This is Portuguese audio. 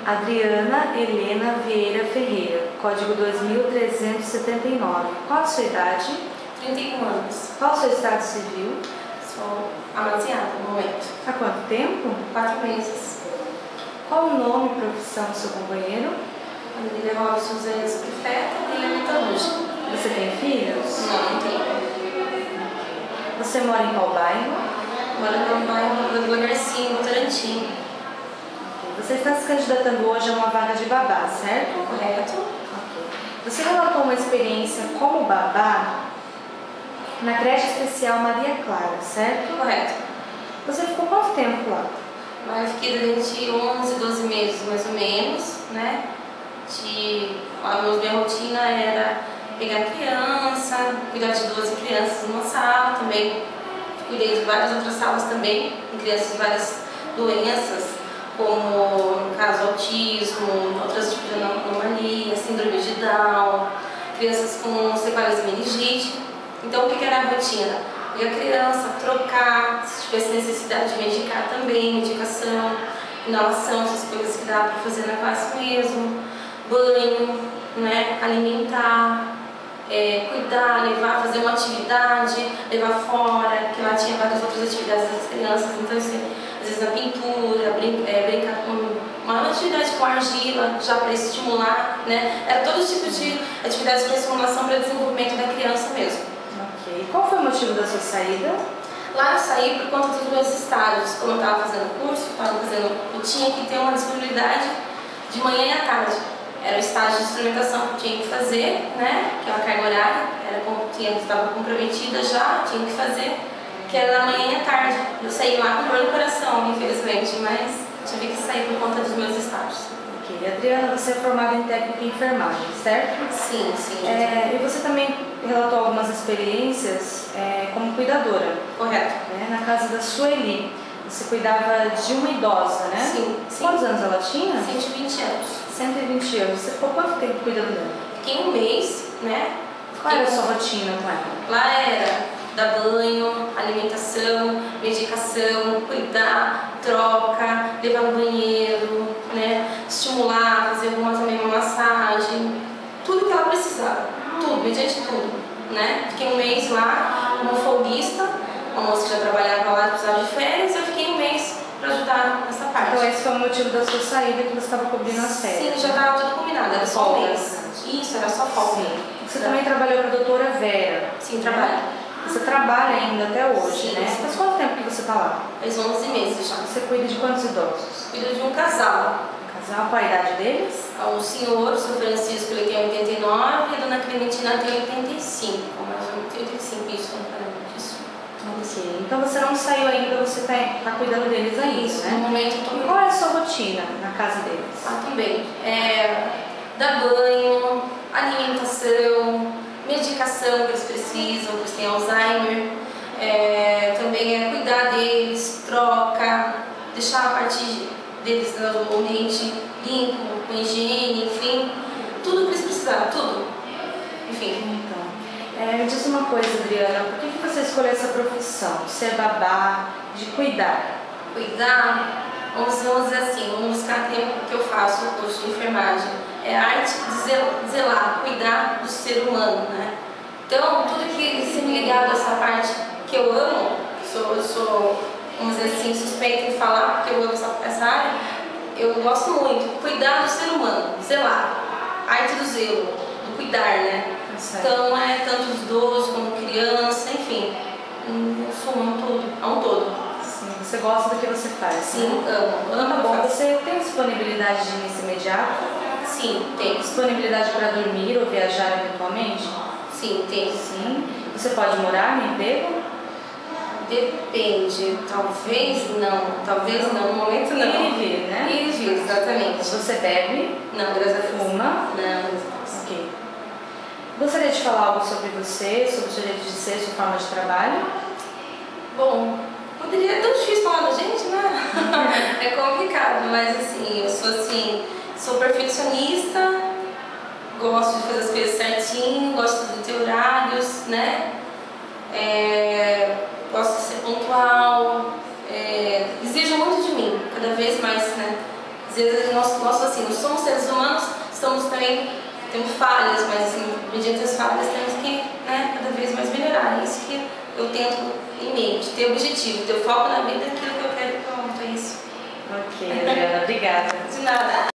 Adriana Helena Vieira Ferreira, código 2379. Qual a sua idade? 31 anos. Qual o seu estado civil? Sou amaziada no momento. Há quanto tempo? 4 meses. Qual o nome e profissão do seu companheiro? Ele é Suzana Profeta e é metalúrgica. Você tem filhos? Não tenho. Você mora em qual bairro? Moro no bairro do Lugarcinho, Votorantim. Você está se candidatando hoje a uma vaga de babá, certo? Correto. Você relatou uma experiência como babá na creche especial Maria Clara, certo? Correto. Você ficou quanto tempo lá? Lá eu fiquei durante 11, 12 meses mais ou menos, né? A minha rotina era pegar criança, cuidar de 12 crianças numa sala, também cuidei de várias outras salas também, com crianças de várias doenças, como no caso autismo, outros tipos de anomalia, síndrome de Down, crianças com sequelas de meningite. Então o que era a rotina? Pegar a criança, trocar, se tivesse necessidade de medicar também, medicação, inalação, essas coisas que dá para fazer na classe mesmo, banho, né, alimentar, cuidar, levar, fazer uma atividade, levar fora, que lá tinha várias outras atividades das crianças, então assim, às vezes na pintura, brincar com uma atividade com argila, já para estimular, né, era todo tipo de atividades de estimulação para desenvolvimento da criança mesmo. Ok. Qual foi o motivo da sua saída? Lá eu saí por conta dos meus estágios, como eu estava fazendo curso, eu tinha que ter uma disponibilidade de manhã e à tarde. Era o estágio de instrumentação que eu tinha que fazer, né? Que é uma carga horária, estava comprometida já, tinha que fazer, que era na manhã e à tarde. Eu saí lá com dor no coração, infelizmente, mas tive que sair por conta dos meus estágios. Ok. Adriana, você é formada em técnica em enfermagem, certo? Sim, sim. E você também relatou algumas experiências como cuidadora. Correto. Na casa da Sueli. Você cuidava de uma idosa, né? Sim, sim. Quantos anos ela tinha? 120 anos. 120 anos. Você ficou quanto tempo cuidando dela? Fiquei um mês, né? Qual era a sua rotina com ela? Lá era dar banho, alimentação, medicação, cuidar, troca, levar no banheiro, né? Estimular, fazer uma massagem, tudo que ela precisava, tudo, mediante tudo, né? Fiquei um mês lá como folguista, uma moça que já trabalhava lá, precisava de férias, eu fiquei um mês para ajudar nessa parte. Então esse foi o motivo da sua saída, que você estava cobrindo as férias? Sim, já estava tudo combinado, era só um mês. Isso, era só folga. Você também trabalhou com a doutora Vera? Sim, trabalho. Você trabalha ainda até hoje, Sim, né? sim. Faz quanto tempo que você está lá? Faz 11 meses já. Você cuida de quantos idosos? Cuido de um casal. Casal, qual a idade deles? O senhor, o seu Francisco, ele tem 89 e a dona Clementina tem 85. Mas eu tenho 85, isso, não parece disso. Ok. Então você não saiu ainda, você está cuidando deles ainda, Isso, né? no momento eu estou. Qual é a sua rotina na casa deles? Ah, também. Dar banho, alimentação, medicação que eles precisam, que eles têm Alzheimer. Também cuidar deles, troca, deixar a parte deles no ambiente limpo, com higiene, enfim. Tudo que eles precisavam, tudo. Enfim. Então, me diz uma coisa, Adriana, por que você escolheu essa profissão? De ser babá, de cuidar? Cuidar, vamos dizer assim, vamos buscar tempo que eu faço o curso de enfermagem. É a arte de zelar, cuidar do ser humano, né? Então, tudo que se me ligado a essa parte que eu amo, eu sou, vamos dizer assim, suspeita em falar, porque eu amo essa área, eu gosto muito. Cuidar do ser humano, zelar, arte do zelo, do cuidar, né? Então, tanto dos idosos como criança, enfim, eu sou um todo. Sim, você gosta do que você faz? Sim, né? amo. Tá bom, você tem disponibilidade de início imediato? Sim, tem. Disponibilidade para dormir ou viajar eventualmente? Sim, tem. Sim. Você pode morar no emprego? Depende, talvez não, no momento não. Ir e vir, né? Ir e vir, exatamente. Você bebe? Não, graças a Deus. Fuma? Não, graças a Deus. Ok. Gostaria de falar algo sobre você, sobre o seu jeito de ser, sua forma de trabalho? Bom, poderia tão difícil falar da gente, né? É complicado, mas assim, eu sou perfeccionista, gosto de fazer as coisas certinho, gosto de ter horários, né? Gosto de ser pontual, exijo muito de mim, cada vez mais, né? Às vezes nós somos seres humanos, temos falhas, mas assim, mediante as falhas temos que, né, cada vez mais melhorar. É isso que eu tento em mente, ter objetivo, ter foco na vida, aquilo que eu quero, pronto, é isso. Ok, Adriana, obrigada. De nada.